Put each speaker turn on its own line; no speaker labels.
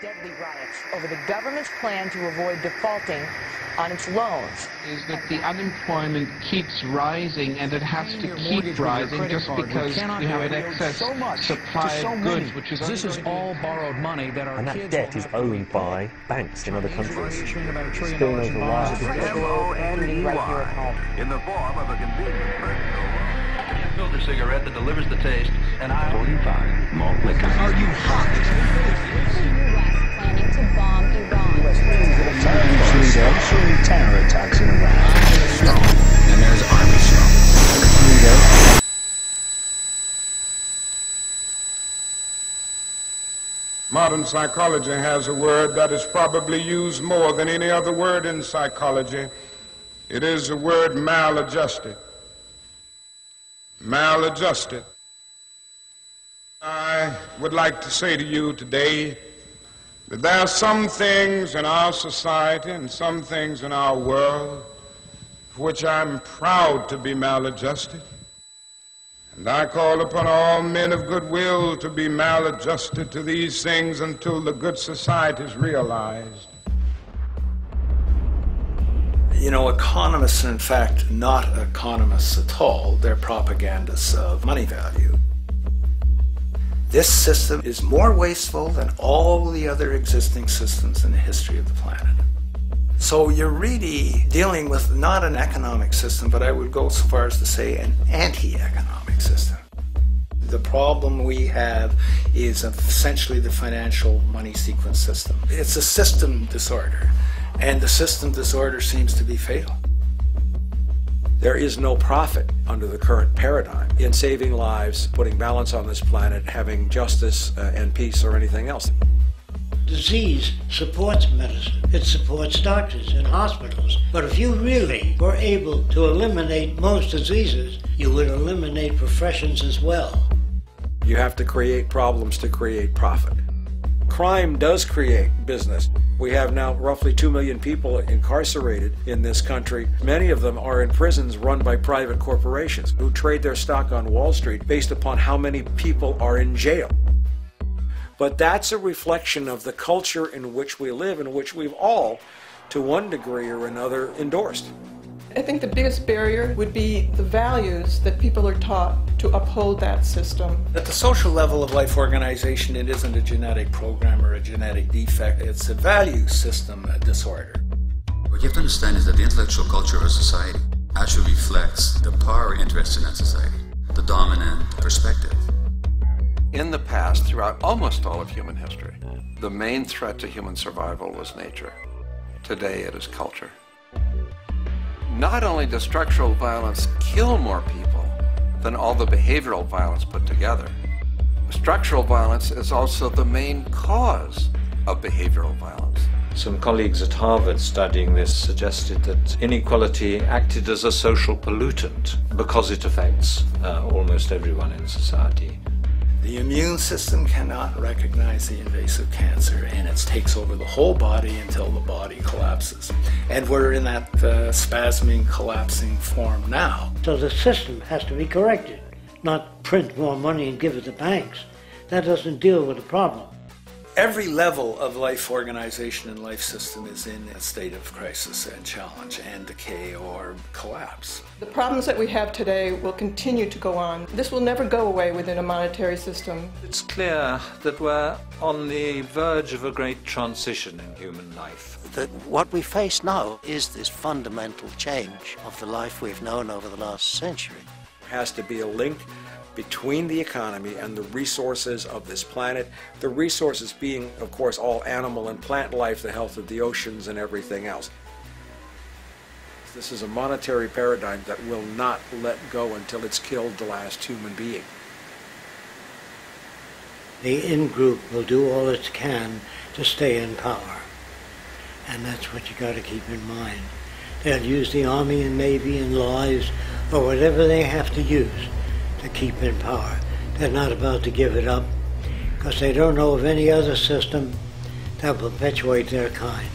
deadly riots over the government's plan to avoid defaulting on its loans.
Is that the unemployment keeps rising, and it has to keep rising just because we have an excess supply of goods, which is
this is all borrowed money that our
and that debt is owned by banks in other countries. Spilling over wires.
In the form of a convenient personal filter cigarette that delivers the taste, and 45 malt liquor.
Are you hot?
planning to bomb Iran.
Shooting terror attacks in Iraq.
And there's Army strong.
Modern psychology has a word that is probably used more than any other word in psychology. It is the word maladjusted. Maladjusted. I would like to say to you today that there are some things in our society and some things in our world for which I'm proud to be maladjusted. And I call upon all men of goodwill to be maladjusted to these things until the good society is realized.
You know, economists are in fact not economists at all. They're propagandists of money value. This system is more wasteful than all the other existing systems in the history of the planet. So you're really dealing with not an economic system, but I would go so far as to say an anti-economic system. The problem we have is essentially the financial money sequence system. It's a system disorder, and the system disorder seems to be fatal.
There is no profit under the current paradigm in saving lives, putting balance on this planet, having justice and peace or anything else.
Disease supports medicine. It supports doctors and hospitals. But if you really were able to eliminate most diseases, you would eliminate professions as well.
You have to create problems to create profit. Crime does create business. We have now roughly 2 million people incarcerated in this country. Many of them are in prisons run by private corporations who trade their stock on Wall Street based upon how many people are in jail. But that's a reflection of the culture in which we live, in which we've all, to one degree or another, endorsed.
I think the biggest barrier would be the values that people are taught to uphold that system.
At the social level of life organization, it isn't a genetic program or a genetic defect. It's a value system disorder.
What you have to understand is that the intellectual culture of a society actually reflects the power interests in that society, the dominant perspective.
In the past, throughout almost all of human history, the main threat to human survival was nature. Today it is culture. Not only does structural violence kill more people than all the behavioral violence put together, structural violence is also the main cause of behavioral violence.
Some colleagues at Harvard studying this suggested that inequality acted as a social pollutant because it affects almost everyone in society.
The immune system cannot recognize the invasive cancer, and it takes over the whole body until the body collapses. And we're in that spasming, collapsing form now.
So the system has to be corrected, not print more money and give it to banks. That doesn't deal with the problem.
Every level of life organization and life system is in a state of crisis and challenge and decay or collapse.
The problems that we have today will continue to go on. This will never go away within a monetary system.
It's clear that we're on the verge of a great transition in human life.
That what we face now is this fundamental change of the life we've known over the last century.
There has to be a link between the economy and the resources of this planet, the resources being, of course, all animal and plant life, the health of the oceans and everything else. This is a monetary paradigm that will not let go until it's killed the last human being.
The in-group will do all it can to stay in power. And that's what you got to keep in mind. They'll use the Army and Navy and lies or whatever they have to use to keep in power. They're not about to give it up because they don't know of any other system that will perpetuate their kind.